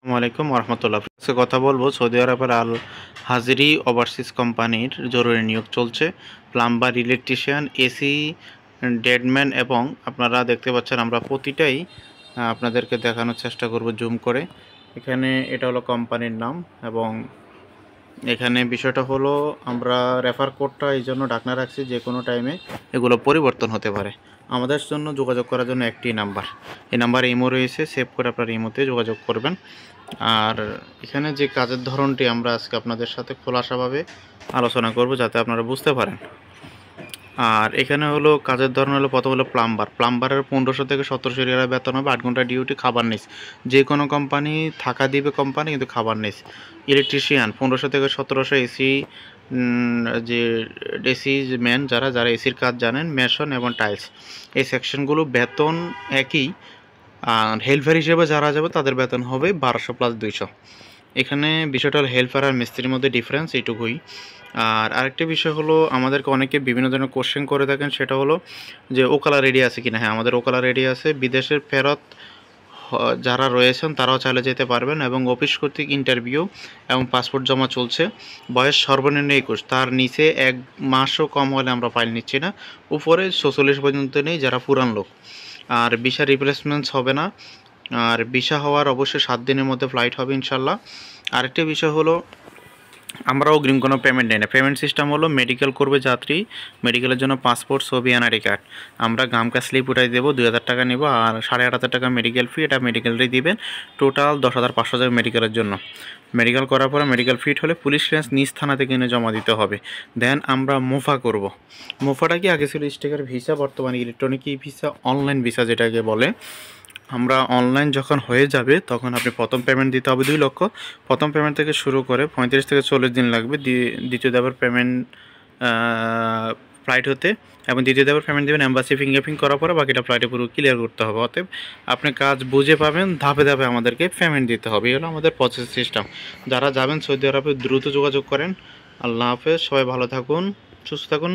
আসসালামু আলাইকুম ওরহমতুল্লাহ। আজকে কথা বলবো সৌদি আরবের আল হাজরি ওভারসিজ কোম্পানির জরুরি নিয়োগ চলছে। প্লাম্বার, ইলেকট্রিশিয়ান, এসি, ডেডম্যান এবং আপনারা দেখতে পাচ্ছেন আমরা প্রতিটাই আপনাদেরকে দেখানোর চেষ্টা করব জুম করে। এখানে এটা হলো কোম্পানির নাম এবং এখানে বিষয়টা হলো আমরা রেফার কোডটা এই জন্য ডাকনা রাখছি, যে কোনো টাইমে এগুলো পরিবর্তন হতে পারে। আমাদের জন্য যোগাযোগ করার জন্য একটি নাম্বার, এই নাম্বার ইমো রয়েছে, সেভ করে আপনার ইমোতে যোগাযোগ করবেন। আর এখানে যে কাজের ধরনটি আমরা আজকে আপনাদের সাথে খোলাসাভাবে আলোচনা করব যাতে আপনারা বুঝতে পারেন। আর এখানে হলো কাজের ধরন হলো, প্রথম হলো প্লাম্বারের 1500 থেকে 1700 রিয়াল বেতন হবে, 8 ঘন্টা ডিউটি, খাবার নিস। যে কোনো কোম্পানি থাকা দিবে কোম্পানি, কিন্তু খাবার নিস। ইলেকট্রিশিয়ান 1500 থেকে 1700, এসি যে এসি ম্যান যারা যারা এসির কাজ জানেন, মেশন এবং টাইলস, এই সেকশনগুলো বেতন একই। আর হেল্পার হিসেবে যারা যাবে তাদের বেতন হবে 1200 প্লাস 200। এখানে বিষয়টা হলো হেল্পার আর মিস্ত্রির মধ্যে ডিফারেন্স এইটুকুই। আর আরেকটা বিষয় হলো, আমাদেরকে অনেকে বিভিন্ন ধরনের কোশ্চেন করে থাকেন, সেটা হলো যে ওকালা রেডি আছে কিনা। হ্যাঁ, আমাদের ওকালা রেডি আছে। বিদেশের ফেরত যারা রয়েছেন তারাও চাইলে যেতে পারবেন এবং অফিস কর্তৃক ইন্টারভিউ এবং পাসপোর্ট জমা চলছে। বয়স সর্বনিম্ন 21, তার নিচে 1 মাসও কম হলে আমরা ফাইল নিচ্ছি না। উপরে 46 পর্যন্ত নেই যারা পুরান লোক। আর ভিসা রিপ্লেসমেন্টস হবে না। আর ভিসা হওয়ার অবশ্যই 7 দিনের মধ্যে ফ্লাইট হবে ইনশাল্লাহ। আরেকটি বিষয় হলো, আমরা অগ্রিম কোনো পেমেন্ট নেই না। পেমেন্ট সিস্টেম হলো, মেডিকেল করবে যাত্রী, মেডিকেলের জন্য পাসপোর্ট, ছবি, এনআইডি কার্ড, আমরা গামকা স্লিপ উঠাই দেবো, 2000 টাকা নেব। আর 8500 টাকা মেডিকেল ফি, এটা মেডিকেলটাই দিবেন। টোটাল 10,500 টাকা মেডিকেলের জন্য। মেডিকেল করার পরে মেডিকেল ফিট হলে পুলিশ ক্লিয়ারেন্স নিজ থানা থেকে এনে জমা দিতে হবে। দেন আমরা মোফা করব। মোফাটা কি, আগে ছিল স্টিকার ভিসা, বর্তমানে ইলেকট্রনিক ভিসা, অনলাইন ভিসা যেটাকে বলে। আমরা অনলাইন যখন হয়ে যাবে তখন আপনি প্রথম পেমেন্ট দিতে হবে 2 লক্ষ। প্রথম পেমেন্ট থেকে শুরু করে 35 থেকে 40 দিন লাগবে দ্বিতীয় ধাপের পেমেন্ট ফ্লাইট হতে, এবং দ্বিতীয় ধাপের পেমেন্ট দেবেন এম্বাসি ফিঙ্গারপ্রিন্ট করার পরে, বাকিটা ফ্লাইটে পুরো ক্লিয়ার করতে হবে। অতএব আপনি কাজ বুঝে পাবেন, ধাপে ধাপে আমাদেরকে পেমেন্ট দিতে হবে। এই হলো আমাদের প্রসেস সিস্টেম। যারা যাবেন সৌদি আরবে দ্রুত যোগাযোগ করেন। আল্লাহ হাফেজ, সবাই ভালো থাকুন, সুস্থ থাকুন।